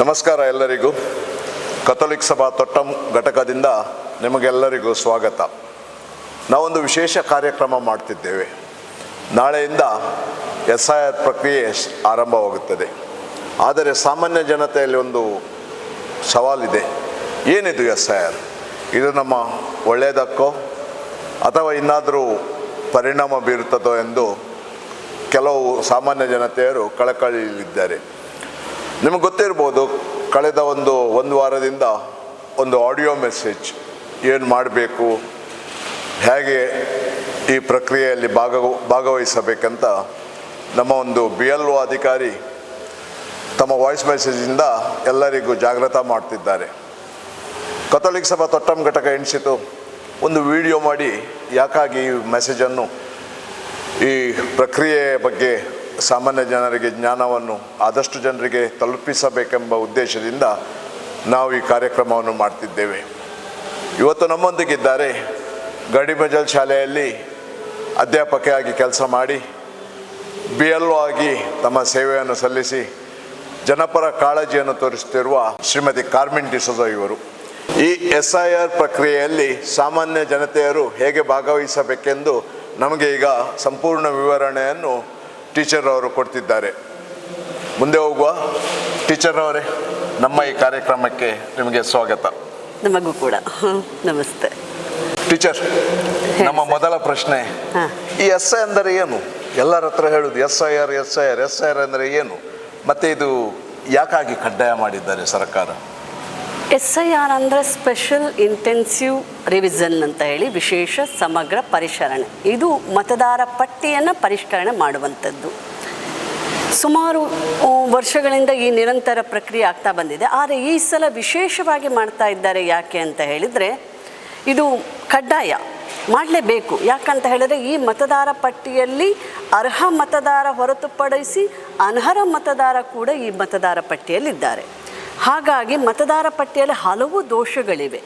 ನಮಸ್ಕಾರ ಎಲ್ಲರಿಗೂ. ಕಥೋಲಿಕ್ ಸಭಾ ತೊಟ್ಟಂ ಘಟಕದಿಂದ ನಿಮಗೆಲ್ಲರಿಗೂ ಸ್ವಾಗತ. ನಾವೊಂದು ವಿಶೇಷ ಕಾರ್ಯಕ್ರಮ ಮಾಡ್ತಿದ್ದೇವೆ. ನಾಳೆಯಿಂದ SIR ಪ್ರಕ್ರಿಯೆ ಆರಂಭವಾಗುತ್ತದೆ. ಆದರೆ ಸಾಮಾನ್ಯ ಜನತೆಯಲ್ಲಿ ಒಂದು ಸವಾಲಿದೆ. ಏನಿದು SIR? ಇದು ನಮ್ಮ ಒಳ್ಳೆಯದಕ್ಕೋ ಅಥವಾ ಇನ್ನಾದರೂ ಪರಿಣಾಮ ಬೀರುತ್ತದೋ ಎಂದು ಕೆಲವು ಸಾಮಾನ್ಯ ಜನತೆಯರು ಕಳಕಳಿಯಲ್ಲಿದ್ದಾರೆ. ನಿಮಗೆ ಗೊತ್ತಿರ್ಬೋದು, ಕಳೆದ ಒಂದು ವಾರದಿಂದ ಒಂದು ಆಡಿಯೋ ಮೆಸೇಜ್ ಏನು ಮಾಡಬೇಕು, ಹೇಗೆ ಈ ಪ್ರಕ್ರಿಯೆಯಲ್ಲಿ ಭಾಗವಹಿಸಬೇಕಂತ ನಮ್ಮ ಒಂದು BLO ಅಧಿಕಾರಿ ತಮ್ಮ ವಾಯ್ಸ್ ಮೆಸೇಜಿಂದ ಎಲ್ಲರಿಗೂ ಜಾಗೃತ ಮಾಡ್ತಿದ್ದಾರೆ. ಕಥೋಲಿಕ್ ಸಭಾ ತೊಟ್ಟಂ ಘಟಕ ಎಣಿಸಿತು ಒಂದು ವಿಡಿಯೋ ಮಾಡಿ ಯಾಕಾಗಿ ಈ ಮೆಸೇಜನ್ನು, ಈ ಪ್ರಕ್ರಿಯೆಯ ಬಗ್ಗೆ ಸಾಮಾನ್ಯ ಜನರಿಗೆ ಜ್ಞಾನವನ್ನು ಆದಷ್ಟು ಜನರಿಗೆ ತಲುಪಿಸಬೇಕೆಂಬ ಉದ್ದೇಶದಿಂದ ನಾವು ಈ ಕಾರ್ಯಕ್ರಮವನ್ನು ಮಾಡ್ತಿದ್ದೇವೆ. ಇವತ್ತು ನಮ್ಮೊಂದಿಗಿದ್ದಾರೆ ಗಡಿಬಜಲ್ ಶಾಲೆಯಲ್ಲಿ ಅಧ್ಯಾಪಕಿಯಾಗಿ ಕೆಲಸ ಮಾಡಿ BLO ಆಗಿ ತಮ್ಮ ಸೇವೆಯನ್ನು ಸಲ್ಲಿಸಿ ಜನಪರ ಕಾಳಜಿಯನ್ನು ತೋರಿಸುತ್ತಿರುವ ಶ್ರೀಮತಿ ಕಾರ್ಮಿನ್ ಡಿಸೋಜಾ ಇವರು. ಈ SIR ಪ್ರಕ್ರಿಯೆಯಲ್ಲಿ ಸಾಮಾನ್ಯ ಜನತೆಯರು ಹೇಗೆ ಭಾಗವಹಿಸಬೇಕೆಂದು ನಮಗೆ ಈಗ ಸಂಪೂರ್ಣ ವಿವರಣೆಯನ್ನು ಟೀಚರ್ ಅವರು ಕೊಡ್ತಿದ್ದಾರೆ. ಮುಂದೆ ಹೋಗುವ. ಟೀಚರ್ ಅವರೇ, ನಮ್ಮ ಈ ಕಾರ್ಯಕ್ರಮಕ್ಕೆ ನಿಮಗೆ ಸ್ವಾಗತ. ನಮಗೂ ಕೂಡ ನಮಸ್ತೆ. ಟೀಚರ್, ನಮ್ಮ ಮೊದಲ ಪ್ರಶ್ನೆ, ಈ SI ಅಂದರೆ ಏನು? ಎಲ್ಲರ ಹತ್ರ ಹೇಳುದು SIR ಅಂದರೆ ಏನು, ಮತ್ತೆ ಇದು ಯಾಕಾಗಿ ಕಡ್ಡಾಯ ಮಾಡಿದ್ದಾರೆ ಸರ್ಕಾರ? SIR ಅಂದರೆ ಸ್ಪೆಷಲ್ ಇಂಟೆನ್ಸಿವ್ ರಿವಿಷನ್ ಅಂತ ಹೇಳಿ, ವಿಶೇಷ ಸಮಗ್ರ ಪರಿಷ್ಕರಣೆ. ಇದು ಮತದಾರ ಪಟ್ಟಿಯನ್ನು ಪರಿಷ್ಕರಣೆ ಮಾಡುವಂಥದ್ದು. ಸುಮಾರು ವರ್ಷಗಳಿಂದ ಈ ನಿರಂತರ ಪ್ರಕ್ರಿಯೆ ಆಗ್ತಾ ಬಂದಿದೆ. ಆದರೆ ಈ ಸಲ ವಿಶೇಷವಾಗಿ ಮಾಡ್ತಾ ಇದ್ದಾರೆ. ಯಾಕೆ ಅಂತ ಹೇಳಿದರೆ, ಇದು ಕಡ್ಡಾಯ ಮಾಡಲೇಬೇಕು. ಯಾಕಂತ ಹೇಳಿದರೆ, ಈ ಮತದಾರ ಪಟ್ಟಿಯಲ್ಲಿ ಅರ್ಹ ಮತದಾರ ಹೊರತುಪಡಿಸಿ ಅನರ್ಹ ಮತದಾರ ಕೂಡ ಈ ಮತದಾರ ಪಟ್ಟಿಯಲ್ಲಿದ್ದಾರೆ. ಹಾಗಾಗಿ ಮತದಾರ ಪಟ್ಟಿಯಲ್ಲಿ ಹಲವು ದೋಷಗಳಿವೆ.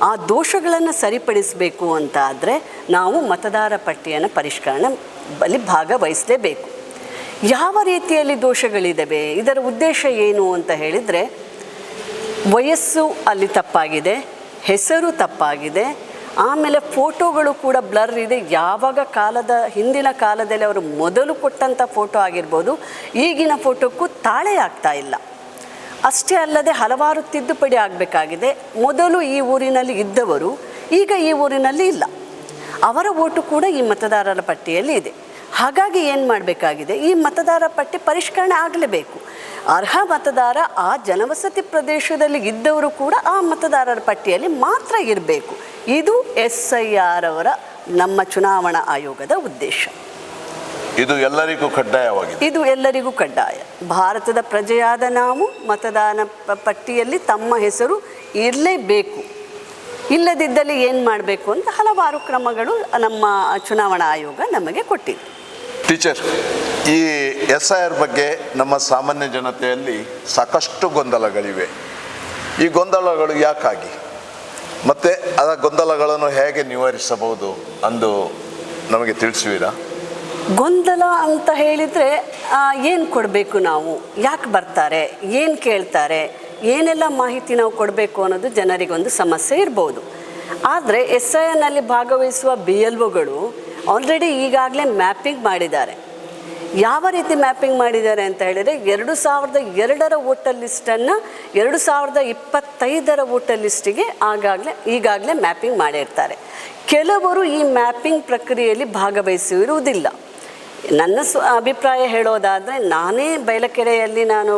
ಆ ದೋಷಗಳನ್ನು ಸರಿಪಡಿಸಬೇಕು ಅಂತ ಆದರೆ ನಾವು ಮತದಾರ ಪಟ್ಟಿಯನ್ನು ಪರಿಷ್ಕರಣೆ ಬಳಿ ಭಾಗವಹಿಸಲೇಬೇಕು. ಯಾವ ರೀತಿಯಲ್ಲಿ ದೋಷಗಳಿದ್ದಾವೆ, ಇದರ ಉದ್ದೇಶ ಏನು ಅಂತ ಹೇಳಿದರೆ, ವಯಸ್ಸು ಅಲ್ಲಿ ತಪ್ಪಾಗಿದೆ, ಹೆಸರು ತಪ್ಪಾಗಿದೆ, ಆಮೇಲೆ ಫೋಟೋಗಳು ಕೂಡ ಬ್ಲರ್ ಇದೆ. ಹಿಂದಿನ ಕಾಲದಲ್ಲಿ ಅವರು ಮೊದಲು ಕೊಟ್ಟಂಥ ಫೋಟೋ ಆಗಿರ್ಬೋದು, ಈಗಿನ ಫೋಟೋಕ್ಕೂ ತಾಳೆ ಆಗ್ತಾ ಇಲ್ಲ. ಅಷ್ಟೇ ಅಲ್ಲದೆ ಹಲವಾರು ತಿದ್ದುಪಡಿ ಆಗಬೇಕಾಗಿದೆ. ಮೊದಲು ಈ ಊರಿನಲ್ಲಿ ಇದ್ದವರು ಈಗ ಈ ಊರಿನಲ್ಲಿ ಇಲ್ಲ, ಅವರ ಓಟು ಕೂಡ ಈ ಮತದಾರರ ಪಟ್ಟಿಯಲ್ಲಿ ಇದೆ. ಹಾಗಾಗಿ ಏನು ಮಾಡಬೇಕಾಗಿದೆ, ಈ ಮತದಾರ ಪಟ್ಟಿ ಪರಿಷ್ಕರಣೆ ಆಗಲೇಬೇಕು. ಅರ್ಹ ಮತದಾರ ಆ ಜನವಸತಿ ಪ್ರದೇಶದಲ್ಲಿ ಇದ್ದವರು ಕೂಡ ಆ ಮತದಾರರ ಪಟ್ಟಿಯಲ್ಲಿ ಮಾತ್ರ ಇರಬೇಕು. ಇದು SIR ಅವರ, ನಮ್ಮ ಚುನಾವಣಾ ಆಯೋಗದ ಉದ್ದೇಶ. ಇದು ಎಲ್ಲರಿಗೂ ಕಡ್ಡಾಯವಾಗಿದೆ. ಇದು ಎಲ್ಲರಿಗೂ ಕಡ್ಡಾಯ. ಭಾರತದ ಪ್ರಜೆಯಾದ ನಾವು ಮತದಾನ ಪಟ್ಟಿಯಲ್ಲಿ ತಮ್ಮ ಹೆಸರು ಇರಲೇಬೇಕು. ಇಲ್ಲದಿದ್ದಲ್ಲಿ ಏನು ಮಾಡಬೇಕು ಅಂತ ಹಲವಾರು ಕ್ರಮಗಳು ನಮ್ಮ ಚುನಾವಣಾ ಆಯೋಗ ನಮಗೆ ಕೊಟ್ಟಿದೆ. ಟೀಚರ್, ಈ SIR ಬಗ್ಗೆ ನಮ್ಮ ಸಾಮಾನ್ಯ ಜನತೆಯಲ್ಲಿ ಸಾಕಷ್ಟು ಗೊಂದಲಗಳಿವೆ. ಈ ಗೊಂದಲಗಳು ಯಾಕಾಗಿ, ಮತ್ತು ಆ ಗೊಂದಲಗಳನ್ನು ಹೇಗೆ ನಿವಾರಿಸಬಹುದು ಅಂದು ನಮಗೆ ತಿಳಿಸುವಿರಾ? ಗೊಂದಲ ಅಂತ ಹೇಳಿದರೆ, ಏನು ಕೊಡಬೇಕು ನಾವು, ಯಾಕೆ ಬರ್ತಾರೆ, ಏನು ಕೇಳ್ತಾರೆ, ಏನೆಲ್ಲ ಮಾಹಿತಿ ನಾವು ಕೊಡಬೇಕು ಅನ್ನೋದು ಜನರಿಗೊಂದು ಸಮಸ್ಯೆ ಇರ್ಬೋದು. ಆದರೆ SIRನಲ್ಲಿ ಭಾಗವಹಿಸುವ BLOಗಳು ಆಲ್ರೆಡಿ ಈಗಾಗಲೇ ಮ್ಯಾಪಿಂಗ್ ಮಾಡಿದ್ದಾರೆ. ಯಾವ ರೀತಿ ಮ್ಯಾಪಿಂಗ್ ಮಾಡಿದ್ದಾರೆ ಅಂತ ಹೇಳಿದರೆ, 2002ರ ವೋಟರ್ ಲಿಸ್ಟನ್ನು 2025ರ ವೋಟರ್ ಲಿಸ್ಟಿಗೆ ಈಗಾಗಲೇ ಮ್ಯಾಪಿಂಗ್ ಮಾಡಿರ್ತಾರೆ. ಕೆಲವರು ಈ ಮ್ಯಾಪಿಂಗ್ ಪ್ರಕ್ರಿಯೆಯಲ್ಲಿ ಭಾಗವಹಿಸಿರುವುದಿಲ್ಲ. ನನ್ನ ಅಭಿಪ್ರಾಯ ಹೇಳೋದಾದರೆ, ನಾನೇ ಬೈಲಕೆರೆಯಲ್ಲಿ ನಾನು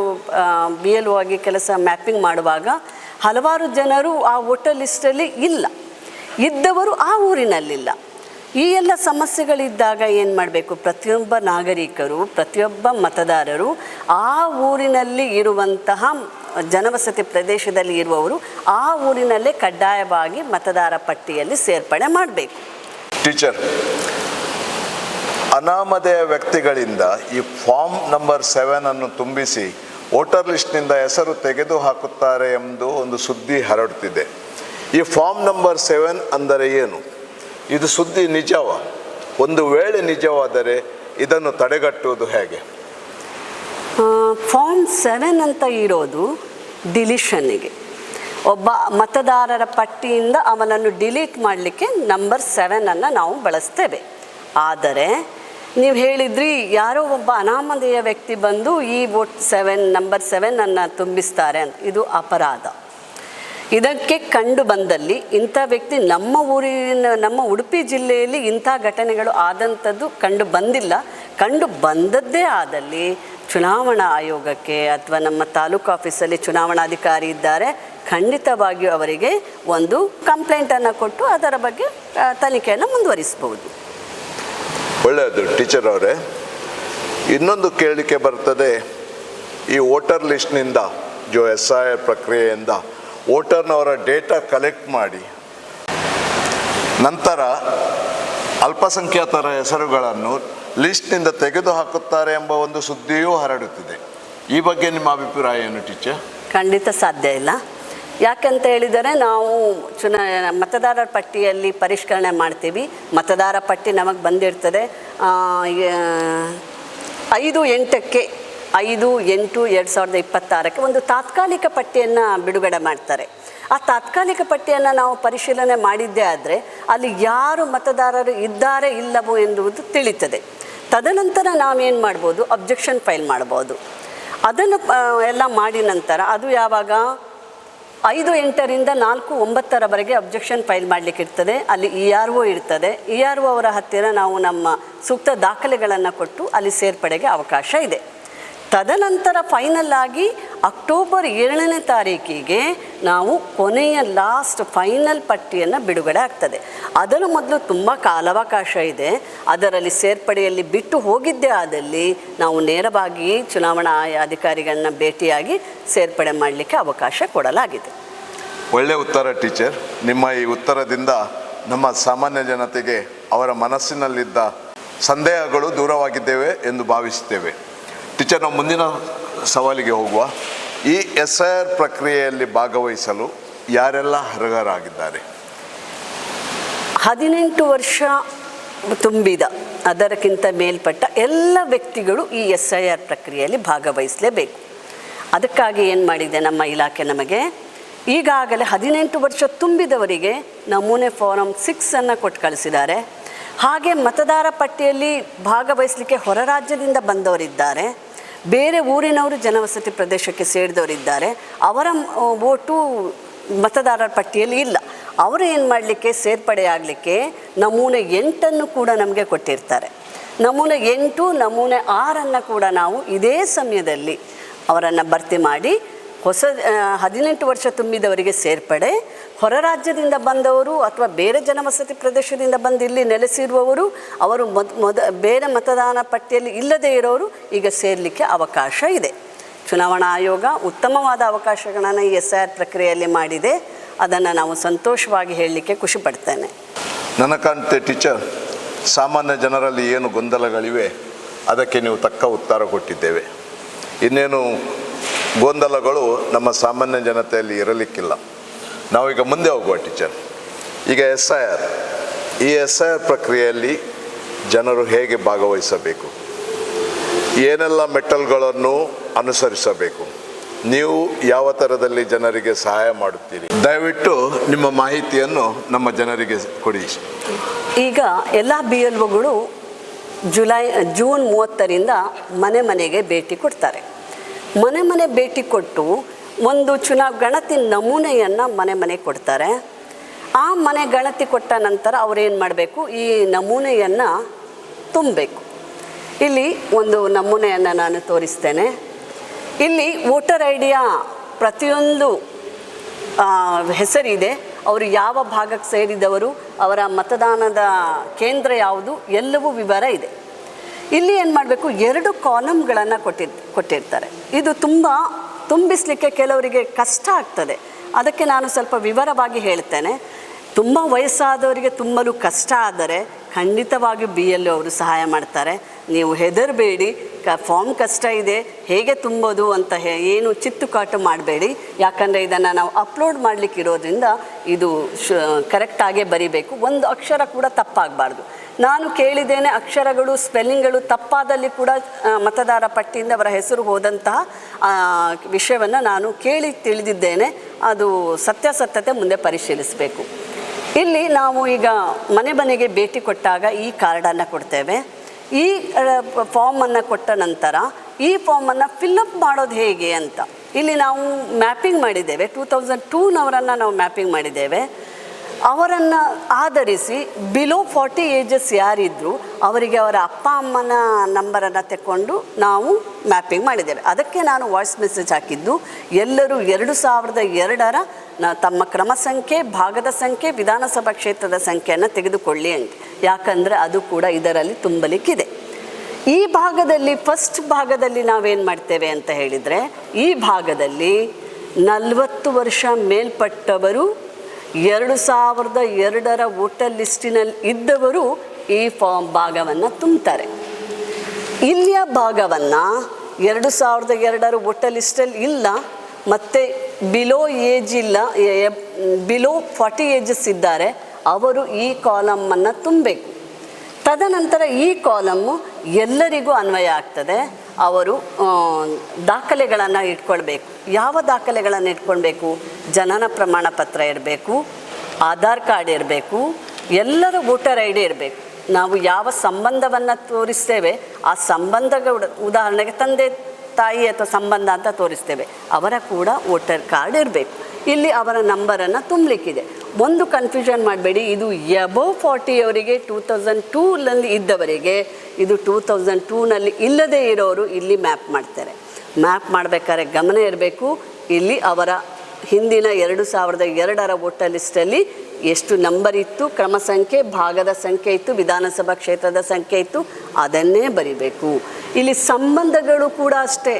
BLO ಆಗಿ ಮ್ಯಾಪಿಂಗ್ ಮಾಡುವಾಗ ಹಲವಾರು ಜನರು ಆ ವೋಟರ್ ಲಿಸ್ಟಲ್ಲಿ ಇಲ್ಲ, ಇದ್ದವರು ಆ ಊರಿನಲ್ಲಿಲ್ಲ. ಈ ಎಲ್ಲ ಸಮಸ್ಯೆಗಳಿದ್ದಾಗ ಏನು ಮಾಡಬೇಕು, ಪ್ರತಿಯೊಬ್ಬ ನಾಗರಿಕರು, ಪ್ರತಿಯೊಬ್ಬ ಮತದಾರರು ಆ ಊರಿನಲ್ಲಿ ಇರುವಂತಹ ಜನವಸತಿ ಪ್ರದೇಶದಲ್ಲಿ ಇರುವವರು ಆ ಊರಿನಲ್ಲೇ ಕಡ್ಡಾಯವಾಗಿ ಮತದಾರ ಪಟ್ಟಿಯಲ್ಲಿ ಸೇರ್ಪಡೆ ಮಾಡಬೇಕು. ಟೀಚರ್, ಅನಾಮಧೇಯ ವ್ಯಕ್ತಿಗಳಿಂದ ಈ ಫಾರ್ಮ್ ನಂಬರ್ 7 ಅನ್ನು ತುಂಬಿಸಿ ವೋಟರ್ ಲಿಸ್ಟ್ನಿಂದ ಹೆಸರು ತೆಗೆದು ಹಾಕುತ್ತಾರೆ ಎಂದು ಒಂದು ಸುದ್ದಿ ಹರಡುತ್ತಿದೆ. ಈ ಫಾರ್ಮ್ ನಂಬರ್ 7 ಅಂದರೆ ಏನು? ಇದು ಸುದ್ದಿ ನಿಜವಾ? ಒಂದು ವೇಳೆ ನಿಜವಾದರೆ ಇದನ್ನು ತಡೆಗಟ್ಟುವುದು ಹೇಗೆ? ಫಾರ್ಮ್ 7 ಅಂತ ಇರೋದು ಡಿಲಿಷನ್ನಿಗೆ. ಒಬ್ಬ ಮತದಾರರ ಪಟ್ಟಿಯಿಂದ ಅವನನ್ನು ಡಿಲೀಟ್ ಮಾಡಲಿಕ್ಕೆ ನಂಬರ್ 7 ನಾವು ಬಳಸ್ತೇವೆ. ಆದರೆ ನೀವು ಹೇಳಿದ್ರಿ ಯಾರೋ ಒಬ್ಬ ಅನಾಮಧೇಯ ವ್ಯಕ್ತಿ ಬಂದು ಈ ನಂಬರ್ 7 ತುಂಬಿಸ್ತಾರೆ ಅಂತ. ಇದು ಅಪರಾಧ. ಇದಕ್ಕೆ ಕಂಡು ಬಂದಲ್ಲಿ ಇಂಥ ವ್ಯಕ್ತಿ ನಮ್ಮ ಉಡುಪಿ ಜಿಲ್ಲೆಯಲ್ಲಿ ಇಂಥ ಘಟನೆಗಳು ಆದಂಥದ್ದು ಕಂಡು ಬಂದಿಲ್ಲ. ಕಂಡು ಬಂದದ್ದೇ ಆದಲ್ಲಿ ಚುನಾವಣಾ ಆಯೋಗಕ್ಕೆ ಅಥವಾ ನಮ್ಮ ತಾಲೂಕು ಆಫೀಸಲ್ಲಿ ಚುನಾವಣಾಧಿಕಾರಿ ಇದ್ದಾರೆ, ಖಂಡಿತವಾಗಿಯೂ ಅವರಿಗೆ ಒಂದು ಕಂಪ್ಲೇಂಟನ್ನು ಕೊಟ್ಟು ಅದರ ಬಗ್ಗೆ ತನಿಖೆಯನ್ನು ಮುಂದುವರಿಸ್ಬೋದು. ಒಳ್ಳೆಯದು ಟೀಚರ್ ಅವರೇ. ಇನ್ನೊಂದು ಕೇಳಿಕೆ ಬರ್ತದೆ, ಈ ವೋಟರ್ ಲಿಸ್ಟ್ನಿಂದ SIR ಪ್ರಕ್ರಿಯೆಯಿಂದ ವೋಟರ್ನವರ ಡೇಟಾ ಕಲೆಕ್ಟ್ ಮಾಡಿ ನಂತರ ಅಲ್ಪಸಂಖ್ಯಾತರ ಹೆಸರುಗಳನ್ನು ಲಿಸ್ಟ್ನಿಂದ ತೆಗೆದು ಹಾಕುತ್ತಾರೆ ಎಂಬ ಒಂದು ಸುದ್ದಿಯೂ ಹರಡುತ್ತಿದೆ. ಈ ಬಗ್ಗೆ ನಿಮ್ಮ ಅಭಿಪ್ರಾಯ ಏನು ಟೀಚರ್? ಖಂಡಿತ ಸಾಧ್ಯ ಇಲ್ಲ. ಯಾಕಂತ ಹೇಳಿದರೆ ನಾವು ಮತದಾರರ ಪಟ್ಟಿಯಲ್ಲಿ ಪರಿಷ್ಕರಣೆ ಮಾಡ್ತೀವಿ. ಮತದಾರ ಪಟ್ಟಿ ನಮಗೆ ಬಂದಿರ್ತದೆ 5/8/2026 ಒಂದು ತಾತ್ಕಾಲಿಕ ಪಟ್ಟಿಯನ್ನು ಬಿಡುಗಡೆ ಮಾಡ್ತಾರೆ. ಆ ತಾತ್ಕಾಲಿಕ ಪಟ್ಟಿಯನ್ನು ನಾವು ಪರಿಶೀಲನೆ ಮಾಡಿದ್ದೇ ಆದರೆ ಅಲ್ಲಿ ಯಾರು ಮತದಾರರು ಇದ್ದಾರೆ ಇಲ್ಲವೋ ಎನ್ನುವುದು ತಿಳಿತದೆ. ತದನಂತರ ನಾವೇನು ಮಾಡ್ಬೋದು, ಅಬ್ಜೆಕ್ಷನ್ ಫೈಲ್ ಮಾಡ್ಬೋದು. ಅದನ್ನು ಎಲ್ಲ ಮಾಡಿ ನಂತರ ಅದು ಯಾವಾಗ 5/8 4/9 ಅಬ್ಜೆಕ್ಷನ್ ಫೈಲ್ ಮಾಡಲಿಕ್ಕೆ ಇರ್ತದೆ. ಅಲ್ಲಿ ERO ಇರ್ತದೆ. ERO ಅವರ ಹತ್ತಿರ ನಾವು ನಮ್ಮ ಸೂಕ್ತ ದಾಖಲೆಗಳನ್ನು ಕೊಟ್ಟು ಅಲ್ಲಿ ಸೇರ್ಪಡೆಗೆ ಅವಕಾಶ ಇದೆ. ತದನಂತರ ಫೈನಲ್ ಆಗಿ ಅಕ್ಟೋಬರ್ 7 ನಾವು ಕೊನೆಯ ಲಾಸ್ಟ್ ಫೈನಲ್ ಪಟ್ಟಿಯನ್ನು ಬಿಡುಗಡೆ ಆಗ್ತದೆ. ಅದರ ಮೊದಲು ತುಂಬ ಕಾಲಾವಕಾಶ ಇದೆ. ಅದರಲ್ಲಿ ಸೇರ್ಪಡೆಯಲ್ಲಿ ಬಿಟ್ಟು ಹೋಗಿದ್ದೇ ಆದಲ್ಲಿ ನಾವು ನೇರವಾಗಿ ಚುನಾವಣಾ ಅಧಿಕಾರಿಗಳನ್ನ ಭೇಟಿಯಾಗಿ ಸೇರ್ಪಡೆ ಮಾಡಲಿಕ್ಕೆ ಅವಕಾಶ ಕೊಡಲಾಗಿದೆ. ಒಳ್ಳೆಯ ಉತ್ತರ ಟೀಚರ್. ನಿಮ್ಮ ಈ ಉತ್ತರದಿಂದ ನಮ್ಮ ಸಾಮಾನ್ಯ ಜನತೆಗೆ ಅವರ ಮನಸ್ಸಿನಲ್ಲಿದ್ದ ಸಂದೇಹಗಳು ದೂರವಾಗಿದ್ದೇವೆ ಎಂದು ಭಾವಿಸುತ್ತೇವೆ. ಟೀಚರ್, ನಾವು ಮುಂದಿನ ಸವಾಲಿಗೆ ಹೋಗುವ. ಈ SIR ಪ್ರಕ್ರಿಯೆಯಲ್ಲಿ ಭಾಗವಹಿಸಲು ಯಾರೆಲ್ಲ ಅರ್ಹರಾಗಿದ್ದಾರೆ? 18 ವರ್ಷ ತುಂಬಿದ ಅದಕ್ಕಿಂತ ಮೇಲ್ಪಟ್ಟ ಎಲ್ಲ ವ್ಯಕ್ತಿಗಳು ಈ SIR ಪ್ರಕ್ರಿಯೆಯಲ್ಲಿ ಭಾಗವಹಿಸಲೇಬೇಕು. ಅದಕ್ಕಾಗಿ ಏನು ಮಾಡಿದೆ ನಮ್ಮ ಇಲಾಖೆ, ನಮಗೆ ಈಗಾಗಲೇ 18 ವರ್ಷ ತುಂಬಿದವರಿಗೆ ನಮೂನೆ ಫಾರಮ್ 6 ಕೊಟ್ಟು ಕಳಿಸಿದ್ದಾರೆ. ಹಾಗೆ ಮತದಾರ ಪಟ್ಟಿಯಲ್ಲಿ ಭಾಗವಹಿಸಲಿಕ್ಕೆ ಹೊರ ರಾಜ್ಯದಿಂದ ಬಂದವರಿದ್ದಾರೆ, ಬೇರೆ ಊರಿನವರು ಜನವಸತಿ ಪ್ರದೇಶಕ್ಕೆ ಸೇರಿದವರಿದ್ದಾರೆ, ಅವರ ವೋಟು ಮತದಾರರ ಪಟ್ಟಿಯಲ್ಲಿ ಇಲ್ಲ. ಅವರು ಏನು ಮಾಡಲಿಕ್ಕೆ, ಸೇರ್ಪಡೆಯಾಗಲಿಕ್ಕೆ ನಮೂನೆ 8 ಕೂಡ ನಮಗೆ ಕೊಟ್ಟಿರ್ತಾರೆ. ನಮೂನೆ 8, ನಮೂನೆ 6 ಕೂಡ ನಾವು ಇದೇ ಸಮಯದಲ್ಲಿ ಅವರನ್ನು ಭರ್ತಿ ಮಾಡಿ ಹೊಸ 18 ವರ್ಷ ತುಂಬಿದವರಿಗೆ ಸೇರ್ಪಡೆ, ಹೊರ ರಾಜ್ಯದಿಂದ ಬಂದವರು ಅಥವಾ ಬೇರೆ ಜನವಸತಿ ಪ್ರದೇಶದಿಂದ ಬಂದು ಇಲ್ಲಿ ನೆಲೆಸಿರುವವರು, ಅವರು ಬೇರೆ ಮತದಾನ ಪಟ್ಟಿಯಲ್ಲಿ ಇಲ್ಲದೇ ಇರೋರು ಈಗ ಸೇರಲಿಕ್ಕೆ ಅವಕಾಶ ಇದೆ. ಚುನಾವಣಾ ಆಯೋಗ ಉತ್ತಮವಾದ ಅವಕಾಶಗಳನ್ನು ಈ SIR ಪ್ರಕ್ರಿಯೆಯಲ್ಲಿ ಮಾಡಿದೆ. ಅದನ್ನು ನಾವು ಸಂತೋಷವಾಗಿ ಹೇಳಲಿಕ್ಕೆ ಖುಷಿ ಪಡ್ತೇನೆ. ನನ್ನ ಕಾಣ್ತೆ ಟೀಚರ್, ಸಾಮಾನ್ಯ ಜನರಲ್ಲಿ ಏನು ಗೊಂದಲಗಳಿವೆ ಅದಕ್ಕೆ ನೀವು ತಕ್ಕ ಉತ್ತರ ಕೊಟ್ಟಿದ್ದೇವೆ. ಇನ್ನೇನು ಗೊಂದಲಗಳು ನಮ್ಮ ಸಾಮಾನ್ಯ ಜನತೆಯಲ್ಲಿ ಇರಲಿಕ್ಕಿಲ್ಲ. ನಾವೀಗ ಮುಂದೆ ಹೋಗುವ ಟೀಚರ್. ಈಗ ಈ SIR ಪ್ರಕ್ರಿಯೆಯಲ್ಲಿ ಜನರು ಹೇಗೆ ಭಾಗವಹಿಸಬೇಕು, ಏನೆಲ್ಲ ಮೆಟ್ಟಲ್ಗಳನ್ನು ಅನುಸರಿಸಬೇಕು, ನೀವು ಯಾವ ಥರದಲ್ಲಿ ಜನರಿಗೆ ಸಹಾಯ ಮಾಡುತ್ತೀರಿ, ದಯವಿಟ್ಟು ನಿಮ್ಮ ಮಾಹಿತಿಯನ್ನು ನಮ್ಮ ಜನರಿಗೆ ಕೊಡಿ. ಈಗ ಎಲ್ಲ BLOಗಳು ಜೂನ್ 30ರಿಂದ ಮನೆ ಮನೆಗೆ ಭೇಟಿ ಕೊಡ್ತಾರೆ. ಮನೆ ಭೇಟಿ ಕೊಟ್ಟು ಒಂದು ಗಣತಿ ನಮೂನೆಯನ್ನು ಮನೆ ಕೊಡ್ತಾರೆ. ಆ ಮನೆ ಗಣತಿ ಕೊಟ್ಟ ನಂತರ ಅವರೇನು ಮಾಡಬೇಕು, ಈ ನಮೂನೆಯನ್ನು ತುಂಬಬೇಕು. ಇಲ್ಲಿ ಒಂದು ನಮೂನೆಯನ್ನು ನಾನು ತೋರಿಸ್ತೇನೆ. ಇಲ್ಲಿ ವೋಟರ್ ಐಡಿಯ ಪ್ರತಿಯೊಂದು ಹೆಸರಿದೆ, ಅವರು ಯಾವ ಭಾಗಕ್ಕೆ ಸೇರಿದವರು, ಅವರ ಮತದಾನದ ಕೇಂದ್ರ ಯಾವುದು, ಎಲ್ಲವೂ ವಿವರ ಇದೆ. ಇಲ್ಲಿ ಏನು ಮಾಡಬೇಕು, 2 ಕಾಲಮ್ಗಳನ್ನು ಕೊಟ್ಟಿರ್ತಾರೆ. ಇದು ತುಂಬಿಸಲಿಕ್ಕೆ ಕೆಲವರಿಗೆ ಕಷ್ಟ ಆಗ್ತದೆ. ಅದಕ್ಕೆ ನಾನು ಸ್ವಲ್ಪ ವಿವರವಾಗಿ ಹೇಳ್ತೇನೆ. ತುಂಬ ವಯಸ್ಸಾದವರಿಗೆ ತುಂಬಲು ಕಷ್ಟ ಆದರೆ ಖಂಡಿತವಾಗಿಯೂ BLO ಅವರು ಸಹಾಯ ಮಾಡ್ತಾರೆ. ನೀವು ಹೆದರಬೇಡಿ, ಫಾರ್ಮ್ ಕಷ್ಟ ಇದೆ, ಹೇಗೆ ತುಂಬೋದು ಅಂತ ಏನು ಚಿತ್ತುಕಾಟು ಮಾಡಬೇಡಿ. ಯಾಕಂದರೆ ಇದನ್ನು ನಾವು ಅಪ್ಲೋಡ್ ಮಾಡಲಿಕ್ಕೆ ಇರೋದ್ರಿಂದ ಇದು ಕರೆಕ್ಟಾಗೇ ಬರಿಬೇಕು. ಒಂದು ಅಕ್ಷರ ಕೂಡ ತಪ್ಪಾಗಬಾರ್ದು. ನಾನು ಕೇಳಿದ್ದೇನೆ, ಅಕ್ಷರಗಳು ಸ್ಪೆಲ್ಲಿಂಗ್ಗಳು ತಪ್ಪಾದಲ್ಲಿ ಕೂಡ ಮತದಾರ ಪಟ್ಟಿಯಿಂದ ಅವರ ಹೆಸರು ಹೋದಂತಹ ವಿಷಯವನ್ನು ನಾನು ಕೇಳಿ ತಿಳಿದಿದ್ದೇನೆ. ಅದು ಸತ್ಯಾಸತ್ಯತೆ ಮುಂದೆ ಪರಿಶೀಲಿಸಬೇಕು. ಇಲ್ಲಿ ನಾವು ಈಗ ಮನೆ ಮನೆಗೆ ಭೇಟಿ ಕೊಟ್ಟಾಗ ಈ ಕಾರ್ಡನ್ನು ಕೊಡ್ತೇವೆ. ಈ ಫಾರ್ಮನ್ನು ಕೊಟ್ಟ ನಂತರ ಈ ಫಾರ್ಮನ್ನು ಫಿಲ್ಲಪ್ ಮಾಡೋದು ಹೇಗೆ ಅಂತ ಇಲ್ಲಿ ನಾವು ಮ್ಯಾಪಿಂಗ್ ಮಾಡಿದ್ದೇವೆ. 2002ನವರನ್ನು ನಾವು ಮ್ಯಾಪಿಂಗ್ ಮಾಡಿದ್ದೇವೆ. ಅವರನ್ನು ಆಧರಿಸಿ ಬಿಲೋ 40 ಏಜಸ್ ಯಾರಿದ್ದರು ಅವರಿಗೆ ಅವರ ಅಪ್ಪ ಅಮ್ಮನ ನಂಬರನ್ನು ತಗೊಂಡು ನಾವು ಮ್ಯಾಪಿಂಗ್ ಮಾಡಿದ್ದೇವೆ. ಅದಕ್ಕೆ ನಾನು ವಾಯ್ಸ್ ಮೆಸೇಜ್ ಹಾಕಿದ್ದು, ಎಲ್ಲರೂ 2002ರ ತಮ್ಮ ಕ್ರಮ ಸಂಖ್ಯೆ, ಭಾಗದ ಸಂಖ್ಯೆ, ವಿಧಾನಸಭಾ ಕ್ಷೇತ್ರದ ಸಂಖ್ಯೆಯನ್ನು ತೆಗೆದುಕೊಳ್ಳಿ ಅಂತ. ಯಾಕಂದರೆ ಅದು ಕೂಡ ಇದರಲ್ಲಿ ತುಂಬಲಿಕ್ಕಿದೆ. ಈ ಭಾಗದಲ್ಲಿ ಫಸ್ಟ್ ಭಾಗದಲ್ಲಿ ನಾವೇನು ಮಾಡ್ತೇವೆ ಅಂತ ಹೇಳಿದರೆ, ಈ ಭಾಗದಲ್ಲಿ 40 ವರ್ಷ ಮೇಲ್ಪಟ್ಟವರು 2002ರ ವೋಟರ್ ಲಿಸ್ಟಿನಲ್ಲಿ ಇದ್ದವರು ಈ ಭಾಗವನ್ನು ತುಂಬ್ತಾರೆ. ಇಲ್ಲಿಯ ಭಾಗವನ್ನು 2002ರ ವೋಟರ್ ಲಿಸ್ಟಲ್ಲಿ ಇಲ್ಲ ಮತ್ತು ಬಿಲೋ ಏಜ್ ಇಲ್ಲ, ಬಿಲೋ 40 ಏಜಸ್ ಇದ್ದಾರೆ, ಅವರು ಈ ಕಾಲಮನ್ನು ತುಂಬಬೇಕು. ತದನಂತರ ಈ ಕಾಲಮ್ಮು ಎಲ್ಲರಿಗೂ ಅನ್ವಯ ಆಗ್ತದೆ. ಅವರು ದಾಖಲೆಗಳನ್ನು ಇಟ್ಕೊಳ್ಬೇಕು. ಯಾವ ದಾಖಲೆಗಳನ್ನು ಇಟ್ಕೊಳ್ಬೇಕು? ಜನನ ಪ್ರಮಾಣ ಪತ್ರ ಇರಬೇಕು, ಆಧಾರ್ ಕಾರ್ಡ್ ಇರಬೇಕು, ಎಲ್ಲರ ವೋಟರ್ ಐ ಡಿ ಇರಬೇಕು. ನಾವು ಯಾವ ಸಂಬಂಧವನ್ನು ತೋರಿಸ್ತೇವೆ ಆ ಸಂಬಂಧಗಳು, ಉದಾಹರಣೆಗೆ ತಂದೆ ತಾಯಿ ಅಥವಾ ಸಂಬಂಧ ಅಂತ ತೋರಿಸ್ತೇವೆ, ಅವರ ಕೂಡ ವೋಟರ್ ಕಾರ್ಡ್ ಇರಬೇಕು. ಇಲ್ಲಿ ಅವರ ನಂಬರನ್ನು ತುಂಬಲಿಕ್ಕಿದೆ. ಒಂದು ಕನ್ಫ್ಯೂಷನ್ ಮಾಡಬೇಡಿ, ಇದು ಎಬೋವ್ 40 ಅವರಿಗೆ 2002ನಲ್ಲಿ ಇದ್ದವರಿಗೆ, ಇದು 2002ನಲ್ಲಿ ಇಲ್ಲದೇ ಇರೋರು ಇಲ್ಲಿ ಮ್ಯಾಪ್ ಮಾಡ್ತಾರೆ. ಮ್ಯಾಪ್ ಮಾಡಬೇಕಾದ್ರೆ ಗಮನ ಇರಬೇಕು, ಇಲ್ಲಿ ಅವರ ಹಿಂದಿನ 2002ರ ವೋಟರ್ ಲಿಸ್ಟಲ್ಲಿ ಎಷ್ಟು ನಂಬರ್ ಇತ್ತು, ಕ್ರಮ ಸಂಖ್ಯೆ, ಭಾಗದ ಸಂಖ್ಯೆ ಇತ್ತು, ವಿಧಾನಸಭಾ ಕ್ಷೇತ್ರದ ಸಂಖ್ಯೆ ಇತ್ತು, ಅದನ್ನೇ ಬರಿಬೇಕು. ಇಲ್ಲಿ ಸಂಬಂಧಗಳು ಕೂಡ ಅಷ್ಟೇ.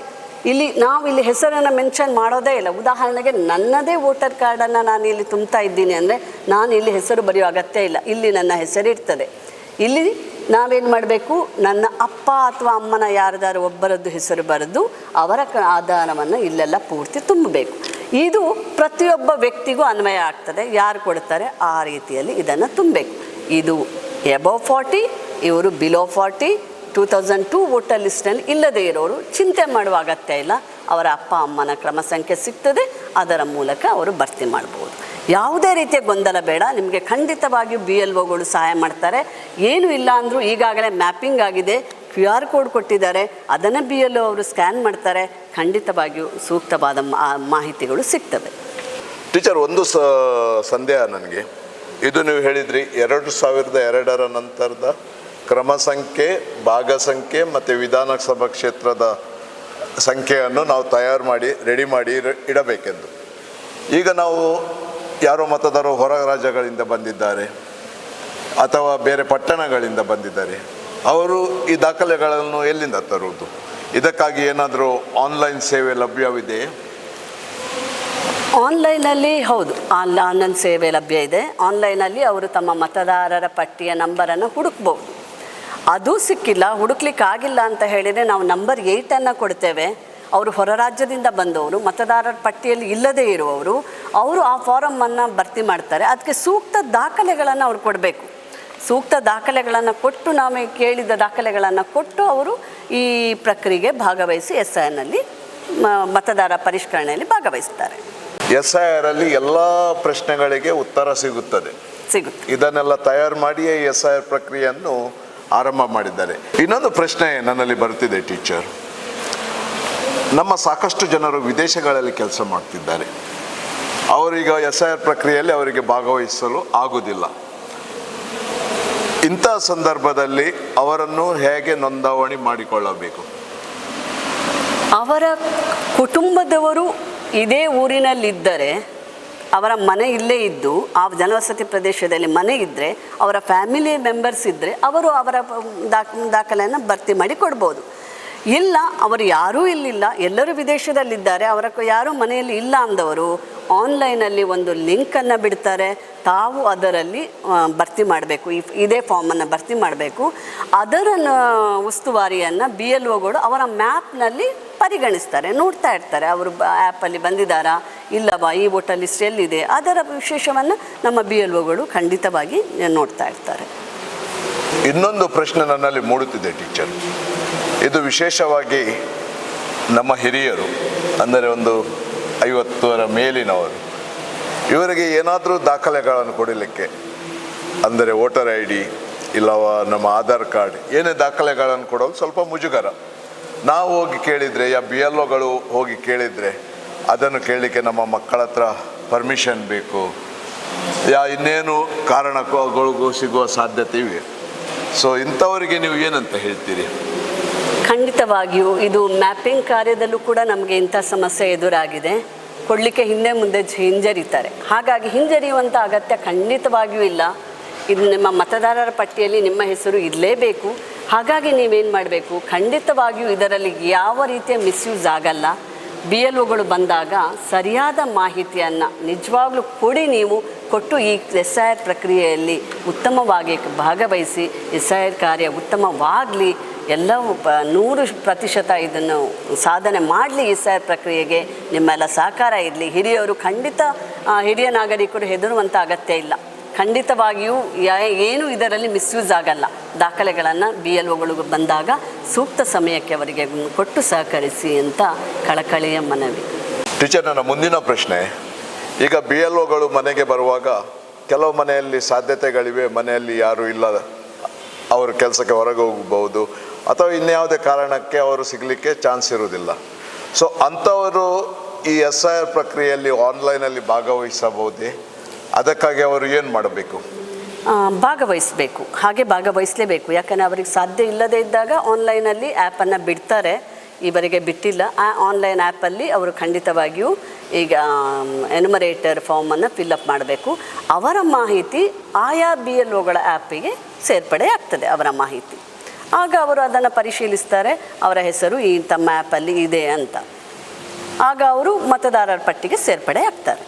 ಇಲ್ಲಿ ಹೆಸರನ್ನು ಮೆನ್ಷನ್ ಮಾಡೋದೇ ಇಲ್ಲ. ಉದಾಹರಣೆಗೆ ನನ್ನದೇ ವೋಟರ್ ಕಾರ್ಡನ್ನು ನಾನು ಇಲ್ಲಿ ತುಂಬ್ತಾ ಇದ್ದೀನಿ ಅಂದರೆ ನಾನು ಇಲ್ಲಿ ಹೆಸರು ಬರೆಯೋ ಅಗತ್ಯ ಇಲ್ಲ, ಇಲ್ಲಿ ನನ್ನ ಹೆಸರಿರ್ತದೆ. ಇಲ್ಲಿ ನಾವೇನು ಮಾಡಬೇಕು, ನನ್ನ ಅಪ್ಪ ಅಥವಾ ಅಮ್ಮನ ಯಾರ್ದಾರು ಒಬ್ಬರದ್ದು ಹೆಸರು ಬರೆದು ಅವರ ಆಧಾರವನ್ನು ಇಲ್ಲೆಲ್ಲ ಪೂರ್ತಿ ತುಂಬಬೇಕು. ಇದು ಪ್ರತಿಯೊಬ್ಬ ವ್ಯಕ್ತಿಗೂ ಅನ್ವಯ ಆಗ್ತದೆ. ಯಾರು ಕೊಡ್ತಾರೆ ಆ ರೀತಿಯಲ್ಲಿ ಇದನ್ನು ತುಂಬಬೇಕು. ಇದು ಎಬೋವ್ 40, ಇವರು ಬಿಲೋ 40. 2002 ವೋಟರ್ ಲಿಸ್ಟ್ನಲ್ಲಿ ಇಲ್ಲದೇ ಇರೋರು ಚಿಂತೆ ಮಾಡುವ ಅಗತ್ಯ ಇಲ್ಲ. ಅವರ ಅಪ್ಪ ಅಮ್ಮನ ಕ್ರಮ ಸಂಖ್ಯೆ ಸಿಗ್ತದೆ, ಅದರ ಮೂಲಕ ಅವರು ಭರ್ತಿ ಮಾಡ್ಬೋದು. ಯಾವುದೇ ರೀತಿಯ ಗೊಂದಲ ಬೇಡ. ನಿಮಗೆ ಖಂಡಿತವಾಗಿಯೂ BLOಗಳು ಸಹಾಯ ಮಾಡ್ತಾರೆ. ಏನೂ ಇಲ್ಲ ಅಂದರೂ ಈಗಾಗಲೇ ಮ್ಯಾಪಿಂಗ್ ಆಗಿದೆ, QR ಕೋಡ್ ಕೊಟ್ಟಿದ್ದಾರೆ, ಅದನ್ನು BLO ಅವರು ಸ್ಕ್ಯಾನ್ ಮಾಡ್ತಾರೆ. ಖಂಡಿತವಾಗಿಯೂ ಸೂಕ್ತವಾದ ಮಾಹಿತಿಗಳು ಸಿಗ್ತವೆ. ಟೀಚರ್, ಒಂದು ಸಂದೇಹ ನನಗೆ. ಇದು ನೀವು ಹೇಳಿದ್ರಿ 2002ರ ನಂತರದ ಕ್ರಮ ಸಂಖ್ಯೆ, ಭಾಗ ಸಂಖ್ಯೆ ಮತ್ತು ವಿಧಾನಸಭಾ ಕ್ಷೇತ್ರದ ಸಂಖ್ಯೆಯನ್ನು ನಾವು ತಯಾರು ಮಾಡಿ ರೆಡಿ ಮಾಡಿ ಇಡಬೇಕೆಂದು. ಈಗ ನಾವು ಯಾರೋ ಮತದಾರರು ಹೊರ ರಾಜ್ಯಗಳಿಂದ ಬಂದಿದ್ದಾರೆ ಅಥವಾ ಬೇರೆ ಪಟ್ಟಣಗಳಿಂದ ಬಂದಿದ್ದಾರೆ, ಅವರು ಈ ದಾಖಲೆಗಳನ್ನು ಎಲ್ಲಿಂದ ತರುವುದು? ಇದಕ್ಕಾಗಿ ಏನಾದರೂ ಆನ್ಲೈನ್ ಸೇವೆ ಲಭ್ಯವಿದೆಯೇ? ಆನ್ಲೈನಲ್ಲಿ ಹೌದು, ಆನ್ಲೈನ್ ಸೇವೆ ಲಭ್ಯ ಇದೆ. ಆನ್ಲೈನಲ್ಲಿ ಅವರು ತಮ್ಮ ಮತದಾರರ ಪಟ್ಟಿಯ ನಂಬರನ್ನು ಹುಡುಕ್ಬೋದು. ಅದು ಸಿಕ್ಕಿಲ್ಲ, ಹುಡುಕ್ಲಿಕ್ಕೆ ಆಗಿಲ್ಲ ಅಂತ ಹೇಳಿದರೆ ನಾವು ನಂಬರ್ 8 ಕೊಡ್ತೇವೆ. ಅವರು ಹೊರ ರಾಜ್ಯದಿಂದ ಬಂದವರು, ಮತದಾರರ ಪಟ್ಟಿಯಲ್ಲಿ ಇಲ್ಲದೇ ಇರುವವರು, ಅವರು ಆ ಫಾರಮನ್ನು ಭರ್ತಿ ಮಾಡ್ತಾರೆ. ಅದಕ್ಕೆ ಸೂಕ್ತ ದಾಖಲೆಗಳನ್ನು ಅವ್ರು ಕೊಡಬೇಕು. ಸೂಕ್ತ ದಾಖಲೆಗಳನ್ನು ಕೊಟ್ಟು, ನಾವು ಕೇಳಿದ ದಾಖಲೆಗಳನ್ನು ಕೊಟ್ಟು ಅವರು ಈ ಪ್ರಕ್ರಿಯೆಗೆ ಭಾಗವಹಿಸಿ SIRನಲ್ಲಿ ಮತದಾರ ಪರಿಷ್ಕರಣೆಯಲ್ಲಿ ಭಾಗವಹಿಸ್ತಾರೆ. SIRಲ್ಲಿ ಎಲ್ಲ ಪ್ರಶ್ನೆಗಳಿಗೆ ಉತ್ತರ ಸಿಗುತ್ತೆ. ಇದನ್ನೆಲ್ಲ ತಯಾರು ಮಾಡಿಯೇ SIR ಪ್ರಕ್ರಿಯೆಯನ್ನು ಆರಂಭ ಮಾಡಿದ್ದಾರೆ. ಇನ್ನೊಂದು ಪ್ರಶ್ನೆ ನನ್ನಲ್ಲಿ ಬರ್ತಿದೆ ಟೀಚರ್. ನಮ್ಮ ಸಾಕಷ್ಟು ಜನರು ವಿದೇಶಗಳಲ್ಲಿ ಕೆಲಸ ಮಾಡ್ತಿದ್ದಾರೆ. ಅವರೀಗ SIR ಪ್ರಕ್ರಿಯೆಯಲ್ಲಿ ಅವರಿಗೆ ಭಾಗವಹಿಸಲು ಆಗುವುದಿಲ್ಲ. ಇಂಥ ಸಂದರ್ಭದಲ್ಲಿ ಅವರನ್ನು ಹೇಗೆ ನೋಂದಾವಣಿ ಮಾಡಿಕೊಳ್ಳಬೇಕು? ಅವರ ಕುಟುಂಬದವರು ಇದೇ ಊರಿನಲ್ಲಿದ್ದರೆ, ಅವರ ಮನೆ ಇಲ್ಲೇ ಇದ್ದು ಆ ಜನವಸತಿ ಪ್ರದೇಶದಲ್ಲಿ ಮನೆ ಇದ್ದರೆ, ಅವರ ಫ್ಯಾಮಿಲಿ ಮೆಂಬರ್ಸ್ ಇದ್ದರೆ ಅವರು ಅವರ ದಾಖಲೆಯನ್ನು ಭರ್ತಿ ಮಾಡಿ ಕೊಡ್ಬೋದು. ಇಲ್ಲ, ಅವರು ಯಾರೂ ಇಲ್ಲಿಲ್ಲ, ಎಲ್ಲರೂ ವಿದೇಶದಲ್ಲಿದ್ದಾರೆ, ಅವರ ಯಾರೂ ಮನೆಯಲ್ಲಿ ಇಲ್ಲ ಅಂದವರು ಆನ್ಲೈನಲ್ಲಿ ಒಂದು ಲಿಂಕನ್ನು ಬಿಡ್ತಾರೆ. ತಾವು ಅದರಲ್ಲಿ ಭರ್ತಿ ಮಾಡಬೇಕು, ಇದೇ ಫಾರ್ಮನ್ನು ಭರ್ತಿ ಮಾಡಬೇಕು. ಅದರ ಉಸ್ತುವಾರಿಯನ್ನು BLOಗಳು ಅವರ ಮ್ಯಾಪ್ನಲ್ಲಿ ಪರಿಗಣಿಸ್ತಾರೆ, ನೋಡ್ತಾ ಇರ್ತಾರೆ. ಅವರು ಆ್ಯಪಲ್ಲಿ ಬಂದಿದ್ದಾರಾ, ಇಲ್ಲವಾ, ಈ ವೋಟರ್ ಲಿಸ್ಟ್ ಎಲ್ಲಿದೆ, ಅದರ ವಿಶೇಷವನ್ನು ನಮ್ಮ BLOಗಳು ಖಂಡಿತವಾಗಿ ನೋಡ್ತಾ ಇರ್ತಾರೆ. ಇನ್ನೊಂದು ಪ್ರಶ್ನೆ ನನ್ನಲ್ಲಿ ಮೂಡುತ್ತಿದೆ ಟೀಚರ್. ಇದು ವಿಶೇಷವಾಗಿ ನಮ್ಮ ಹಿರಿಯರು, ಅಂದರೆ ಒಂದು 50ರ ಮೇಲಿನವರು, ಇವರಿಗೆ ಏನಾದರೂ ದಾಖಲೆಗಳನ್ನು ಕೊಡಲಿಕ್ಕೆ, ಅಂದರೆ ವೋಟರ್ ಐ ಡಿ ಇಲ್ಲವ ನಮ್ಮ ಆಧಾರ್ ಕಾರ್ಡ್, ಏನೇ ದಾಖಲೆಗಳನ್ನು ಕೊಡೋದು ಸ್ವಲ್ಪ ಮುಜುಗರ. ನಾವು ಹೋಗಿ ಕೇಳಿದರೆ, ಬಿ ಎಲ್ ಒಗಳು ಹೋಗಿ ಕೇಳಿದರೆ ಅದನ್ನು ಕೇಳಲಿಕ್ಕೆ ನಮ್ಮ ಮಕ್ಕಳ ಹತ್ರ ಪರ್ಮಿಷನ್ ಬೇಕು, ಇನ್ನೇನು ಕಾರಣಗಳಿಗೂ ಸಿಗುವ ಸಾಧ್ಯತೆ ಇವೆ. ಸೊ ಇಂಥವರಿಗೆ ನೀವು ಏನಂತ ಹೇಳ್ತೀರಿ? ಖಂಡಿತವಾಗಿಯೂ ಇದು ಮ್ಯಾಪಿಂಗ್ ಕಾರ್ಯದಲ್ಲೂ ಕೂಡ ನಮಗೆ ಇಂಥ ಸಮಸ್ಯೆ ಎದುರಾಗಿದೆ. ಕೊಡಲಿಕ್ಕೆ ಹಿಂದೆ ಮುಂದೆ ಹಿಂಜರಿತಾರೆ. ಹಾಗಾಗಿ ಹಿಂಜರಿಯುವಂಥ ಅಗತ್ಯ ಖಂಡಿತವಾಗಿಯೂ ಇಲ್ಲ. ಇದು ನಿಮ್ಮ ಮತದಾರರ ಪಟ್ಟಿಯಲ್ಲಿ ನಿಮ್ಮ ಹೆಸರು ಇರಲೇಬೇಕು. ಹಾಗಾಗಿ ನೀವೇನು ಮಾಡಬೇಕು, ಖಂಡಿತವಾಗಿಯೂ ಇದರಲ್ಲಿ ಯಾವ ರೀತಿಯ ಮಿಸ್ಯೂಸ್ ಆಗಲ್ಲ. ಬಿ ಎಲ್ ಒಗಳು ಬಂದಾಗ ಸರಿಯಾದ ಮಾಹಿತಿಯನ್ನು ನಿಜವಾಗ್ಲೂ ಕೊಡಿ. ನೀವು ಕೊಟ್ಟು ಈ SIR ಪ್ರಕ್ರಿಯೆಯಲ್ಲಿ ಉತ್ತಮವಾಗಿ ಭಾಗವಹಿಸಿ SIR ಕಾರ್ಯ ಉತ್ತಮವಾಗಲಿ, ಎಲ್ಲವೂ 100% ಇದನ್ನು ಸಾಧನೆ ಮಾಡಲಿ. SIR ಪ್ರಕ್ರಿಯೆಗೆ ನಿಮ್ಮೆಲ್ಲ ಸಹಕಾರ ಇರಲಿ. ಹಿರಿಯರು ಖಂಡಿತ, ಹಿರಿಯ ನಾಗರಿಕರು ಹೆದರುವಂಥ ಅಗತ್ಯ ಇಲ್ಲ. ಖಂಡಿತವಾಗಿಯೂ ಏನು ಇದರಲ್ಲಿ ಮಿಸ್ಯೂಸ್ ಆಗಲ್ಲ. ದಾಖಲೆಗಳನ್ನು ಬಿ ಎಲ್ ಒಗಳು ಬಂದಾಗ ಸೂಕ್ತ ಸಮಯಕ್ಕೆ ಅವರಿಗೆ ಕೊಟ್ಟು ಸಹಕರಿಸಿ ಅಂತ ಕಳಕಳಿಯ ಮನವಿ. ಟೀಚರ್, ನನ್ನ ಮುಂದಿನ ಪ್ರಶ್ನೆ, ಈಗ ಬಿ ಎಲ್ ಒಗಳು ಮನೆಗೆ ಬರುವಾಗ ಕೆಲವು ಮನೆಯಲ್ಲಿ ಸಾಧ್ಯತೆಗಳಿವೆ, ಮನೆಯಲ್ಲಿ ಯಾರೂ ಇಲ್ಲ, ಅವರು ಕೆಲಸಕ್ಕೆ ಹೊರಗೆ ಹೋಗಬಹುದು, ಅಥವಾ ಇನ್ಯಾವುದೇ ಕಾರಣಕ್ಕೆ ಅವರು ಸಿಗಲಿಕ್ಕೆ ಚಾನ್ಸ್ ಇರುವುದಿಲ್ಲ. ಸೊ ಅಂಥವರು ಈ SIR ಪ್ರಕ್ರಿಯೆಯಲ್ಲಿ ಆನ್ಲೈನಲ್ಲಿ ಭಾಗವಹಿಸಬಹುದೇ? ಅದಕ್ಕಾಗಿ ಅವರು ಏನು ಮಾಡಬೇಕು? ಭಾಗವಹಿಸಬೇಕು. ಹಾಗೆ ಭಾಗವಹಿಸಲೇಬೇಕು. ಯಾಕಂದರೆ ಅವರಿಗೆ ಸಾಧ್ಯ ಇಲ್ಲದೇ ಇದ್ದಾಗ ಆನ್ಲೈನಲ್ಲಿ ಆ್ಯಪನ್ನು ಬಿಡ್ತಾರೆ. ಇವರಿಗೆ ಬಿಟ್ಟಿಲ್ಲ. ಆ ಆನ್ಲೈನ್ ಆ್ಯಪಲ್ಲಿ ಅವರು ಖಂಡಿತವಾಗಿಯೂ ಈಗ ಎನ್ಯುಮರೇಟರ್ ಫಾರ್ಮನ್ನು ಫಿಲ್ಲಪ್ ಮಾಡಬೇಕು. ಅವರ ಮಾಹಿತಿ ಆಯಾ ಬಿ ಎಲ್ ಒಗಳ ಆ್ಯಪಿಗೆ ಸೇರ್ಪಡೆ ಆಗ್ತದೆ. ಅವರ ಮಾಹಿತಿ ಆಗ ಅವರು ಅದನ್ನು ಪರಿಶೀಲಿಸ್ತಾರೆ. ಅವರ ಹೆಸರು ಈ ತಮ್ಮ ಆ್ಯಪಲ್ಲಿ ಇದೆ ಅಂತ. ಆಗ ಅವರು ಮತದಾರರ ಪಟ್ಟಿಗೆ ಸೇರ್ಪಡೆ ಆಗ್ತಾರೆ.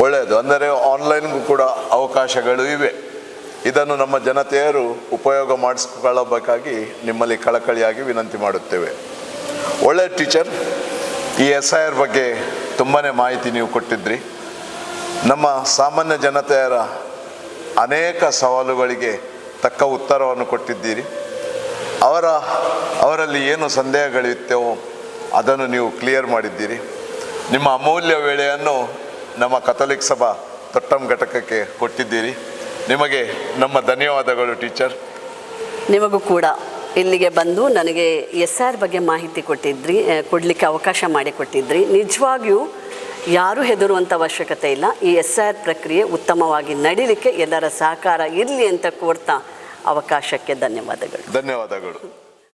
ಒಳ್ಳೆಯದು. ಅಂದರೆ ಆನ್ಲೈನ್ಗೂ ಕೂಡ ಅವಕಾಶಗಳು ಇವೆ. ಇದನ್ನು ನಮ್ಮ ಜನತೆಯರು ಉಪಯೋಗ ಮಾಡಿಸಿಕೊಳ್ಳಬೇಕಾಗಿ ನಿಮ್ಮಲ್ಲಿ ಕಳಕಳಿಯಾಗಿ ವಿನಂತಿ ಮಾಡುತ್ತೇವೆ. ಒಳ್ಳೆಯ ಟೀಚರ್, ಈ SIR ಬಗ್ಗೆ ತುಂಬಾ ಮಾಹಿತಿ ನೀವು ಕೊಟ್ಟಿದ್ರಿ. ನಮ್ಮ ಸಾಮಾನ್ಯ ಜನತೆಯರ ಅನೇಕ ಸವಾಲುಗಳಿಗೆ ತಕ್ಕ ಉತ್ತರವನ್ನು ಕೊಟ್ಟಿದ್ದೀರಿ. ಅವರಲ್ಲಿ ಏನು ಸಂದೇಹಗಳಿತ್ತೋ ಅದನ್ನು ನೀವು ಕ್ಲಿಯರ್ ಮಾಡಿದ್ದೀರಿ. ನಿಮ್ಮ ಅಮೂಲ್ಯ ವೇಳೆಯನ್ನು ನಮ್ಮ ಕಥೋಲಿಕ್ ಸಭಾ ತೊಟ್ಟಂ ಘಟಕಕ್ಕೆ ಕೊಟ್ಟಿದ್ದೀರಿ. ನಿಮಗೆ ನಮ್ಮ ಧನ್ಯವಾದಗಳು ಟೀಚರ್. ನಿಮಗೂ ಕೂಡ ಇಲ್ಲಿಗೆ ಬಂದು ನನಗೆ SIR ಬಗ್ಗೆ ಮಾಹಿತಿ ಕೊಡಲಿಕ್ಕೆ ಅವಕಾಶ ಮಾಡಿಕೊಟ್ಟಿದ್ರಿ. ನಿಜವಾಗಿಯೂ ಯಾರೂ ಹೆದರುವಂಥ ಅವಶ್ಯಕತೆ ಇಲ್ಲ. ಈ SIR ಪ್ರಕ್ರಿಯೆ ಉತ್ತಮವಾಗಿ ನಡೀಲಿಕ್ಕೆ ಎಲ್ಲರ ಸಹಕಾರ ಇರಲಿ ಅಂತ ಕೋರ್ತಾ ಅವಕಾಶಕ್ಕೆ ಧನ್ಯವಾದಗಳು. ಧನ್ಯವಾದಗಳು.